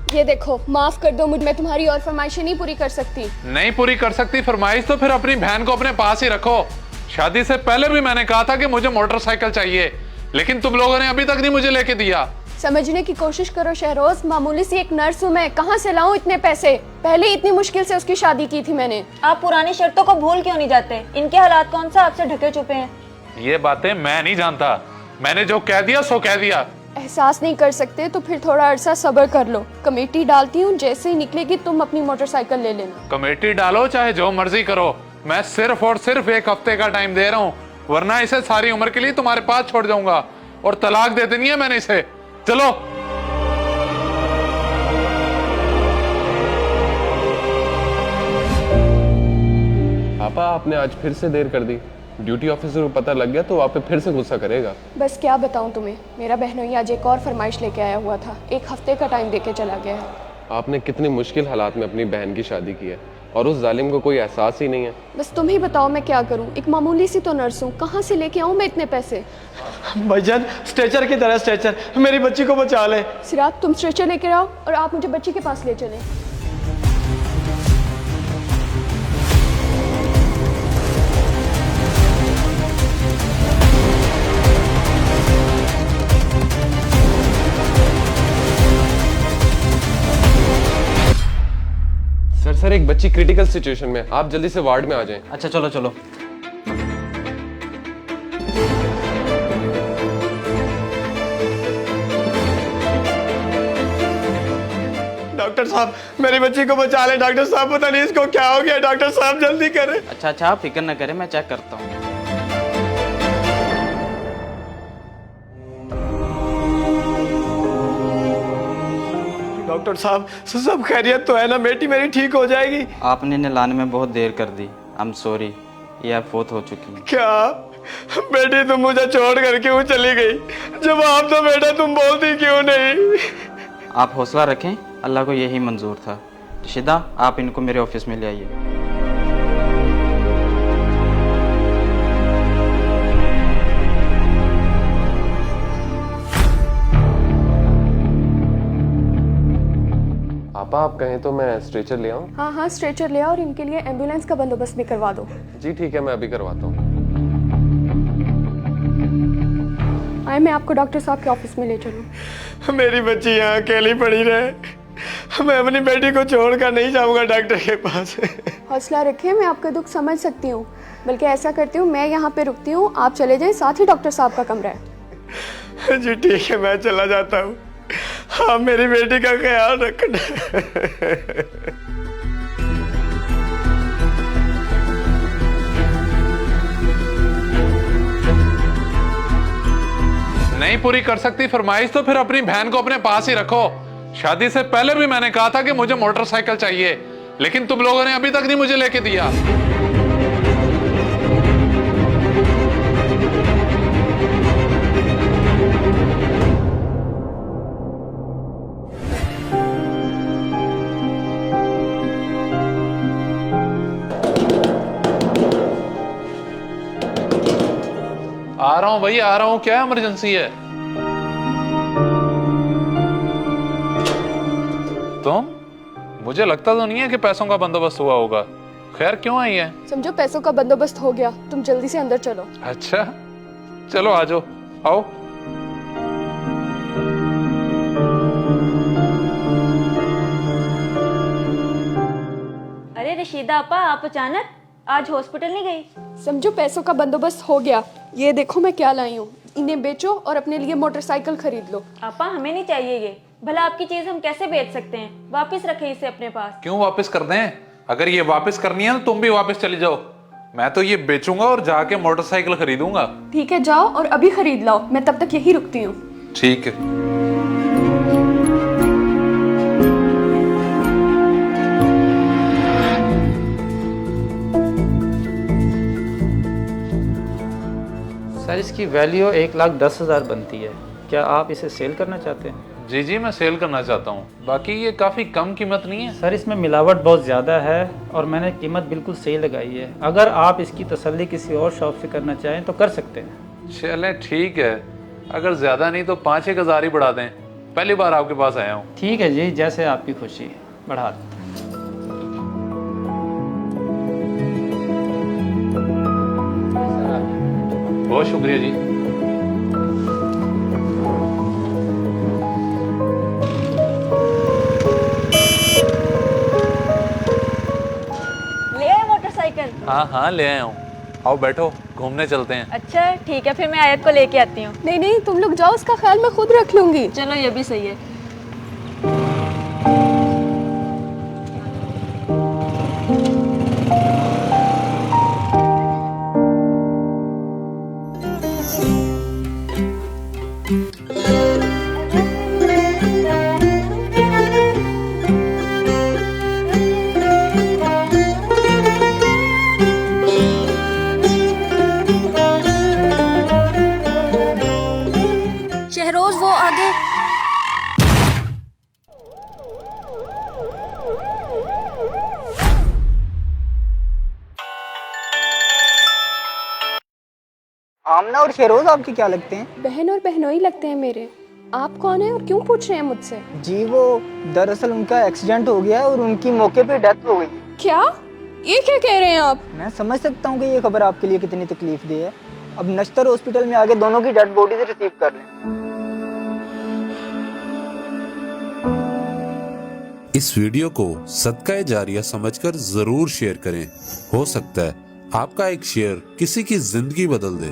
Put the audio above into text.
ये देखो, माफ कर दो मुझे, मैं तुम्हारी और फरमाइशें नहीं पूरी कर सकती। नहीं पूरी कर सकती फरमाइश तो फिर अपनी बहन को अपने पास ही रखो। शादी से पहले भी मैंने कहा था कि मुझे मोटरसाइकिल चाहिए, लेकिन तुम लोगों ने अभी तक नहीं मुझे लेके दिया। समझने की कोशिश करो शहरोज, मामूली सी एक नर्स हूँ मैं, कहाँ से लाऊं इतने पैसे? पहले इतनी मुश्किल से उसकी शादी की थी मैंने। आप पुरानी शर्तों को भूल क्यों नहीं जाते? इनके हालात कौन सा आपसे ढके छुपे हैं? ये बातें मैं नहीं जानता, मैंने जो कह दिया सो कह दिया। एहसास नहीं कर सकते तो फिर थोड़ा अरसा सब्र कर लो, कमेटी डालती हूँ, जैसे ही निकलेगी तुम अपनी मोटरसाइकिल ले लेना। कमेटी डालो चाहे जो मर्जी करो, मैं सिर्फ और सिर्फ एक हफ्ते का टाइम दे रहा हूँ, वरना इसे सारी उम्र के लिए तुम्हारे पास छोड़ जाऊंगा और तलाक दे देनी है मैंने इसे। चलो। पापा आपने आज फिर से देर कर दी, ड्यूटी ऑफिसर को पता लग गया तो आप पे फिर से गुस्सा करेगा। बस क्या बताऊं तुम्हें, मेरा बहनोई आज एक और फरमाइश लेके आया हुआ था, एक हफ्ते का टाइम देके चला गया है। आपने कितनी मुश्किल हालात में अपनी बहन की शादी की है और उस जालिम को कोई एहसास ही नहीं है। बस तुम ही बताओ मैं क्या करूं, एक मामूली सी तो नर्स हूं, कहाँ से लेके आऊं मैं इतने पैसे? भाईजान स्ट्रेचर की तरह स्ट्रेचर, मेरी बच्ची को बचा ले। सिराज तुम स्ट्रेचर लेकर आओ और आप मुझे बच्ची के पास ले चलें। सर एक बच्ची क्रिटिकल सिचुएशन में, आप जल्दी से वार्ड में आ जाएं। अच्छा चलो चलो। डॉक्टर साहब मेरी बच्ची को बचा ले। डॉक्टर साहब पता नहीं इसको क्या हो गया, डॉक्टर साहब जल्दी करें। अच्छा आप फिक्र न करें, मैं चेक करता हूँ। डॉक्टर साहब सब खैरियत तो है ना? बेटी मेरी ठीक हो जाएगी? आपने लाने में बहुत देर कर दी, आई एम सॉरी, ये आप फोत हो चुकी हैं। क्या बेटी तुम मुझे छोड़ कर क्यों चली गई? जब आप तो बेटा तुम बोलती क्यों नहीं? आप हौसला रखें, अल्लाह को यही मंजूर था। रशीदा आप इनको मेरे ऑफिस में ले आइए। पापा आप कहें तो मैं स्ट्रेचर ले आऊं? हाँ हाँ स्ट्रेचर ले आओ और इनके लिए एम्बुलेंस का बंदोबस्त भी करवा दो। जी ठीक है, मैं अभी करवाता हूँ। आए मैं आपको डॉक्टर साहब के ऑफिस में ले चलूँ। मेरी बच्ची यहाँ अकेली पड़ी रहे, मैं अपनी बेटी को छोड़कर नहीं जाऊंगा डॉक्टर के पास। हौसला रखें, मैं आपका दुख समझ सकती हूँ, बल्कि ऐसा करती हूँ मैं यहाँ पे रुकती हूँ, आप चले जाएं, साथ ही डॉक्टर साहब का कमरा है। जी ठीक है, मैं चला जाता हूँ, आप मेरी बेटी का ख्याल रखना। नहीं पूरी कर सकती फरमाइश तो फिर अपनी बहन को अपने पास ही रखो। शादी से पहले भी मैंने कहा था कि मुझे मोटरसाइकिल चाहिए, लेकिन तुम लोगों ने अभी तक नहीं मुझे लेके दिया। आ रहा हूं भैया, आ रहा हूं, क्या इमरजेंसी है? तुम? मुझे लगता तो नहीं है कि पैसों का बंदोबस्त हुआ होगा। खैर क्यों आई है? समझो पैसों का बंदोबस्त हो गया, तुम जल्दी से अंदर चलो। अच्छा चलो आ जाओ, आओ। अरे रशीदा अपा, आप अचानक आज हॉस्पिटल नहीं गई? समझो पैसों का बंदोबस्त हो गया, ये देखो मैं क्या लाई हूँ, इन्हें बेचो और अपने लिए मोटरसाइकिल खरीद लो। अपा हमें नहीं चाहिए ये, भला आपकी चीज हम कैसे बेच सकते हैं? वापस रखें इसे अपने पास। क्यों वापस कर दें? अगर ये वापस करनी है तो तुम भी वापस चली जाओ, मैं तो ये बेचूंगा और जाके मोटरसाइकिल खरीदूंगा। ठीक है जाओ और अभी खरीद लाओ, मैं तब तक यही रुकती हूँ। ठीक है। सर इसकी वैल्यू 1,10,000 बनती है, क्या आप इसे सेल करना चाहते हैं? जी जी मैं सेल करना चाहता हूँ, बाकी ये काफी कम कीमत नहीं है? सर इसमें मिलावट बहुत ज़्यादा है और मैंने कीमत बिल्कुल सही लगाई है, अगर आप इसकी तसल्ली किसी और शॉप से करना चाहें तो कर सकते हैं। चलें ठीक है, अगर ज्यादा नहीं तो 5-1 हज़ार ही बढ़ा दें। पहली बार आपके पास आया हूँ। ठीक है जी, जैसे आपकी खुशी, बढ़ा दें। बहुत शुक्रिया जी। ले आए मोटरसाइकिल? हाँ हाँ ले आया हूँ। आओ बैठो, घूमने चलते हैं। अच्छा ठीक है, फिर मैं आयत को लेके आती हूँ। नहीं नहीं, तुम लोग जाओ, उसका ख्याल मैं खुद रख लूंगी। चलो ये भी सही है। शहरोज वो आगे। आमना और शेरोज आपके क्या लगते हैं? बहन और बहनोई लगते हैं मेरे। आप कौन है और क्यों पूछ रहे हैं मुझसे? जी वो दरअसल उनका एक्सीडेंट हो गया है और उनकी मौके पे डेथ हो गई। क्या? ये क्या कह रहे हैं आप? मैं समझ सकता हूँ कि ये खबर आपके लिए कितनी तकलीफ दी है। अब नश्तर हॉस्पिटल में आगे दोनों की डेड बॉडीज रिसीव कर लें। इस वीडियो को सदका जारिया समझकर जरूर शेयर करें। हो सकता है आपका एक शेयर किसी की जिंदगी बदल दे।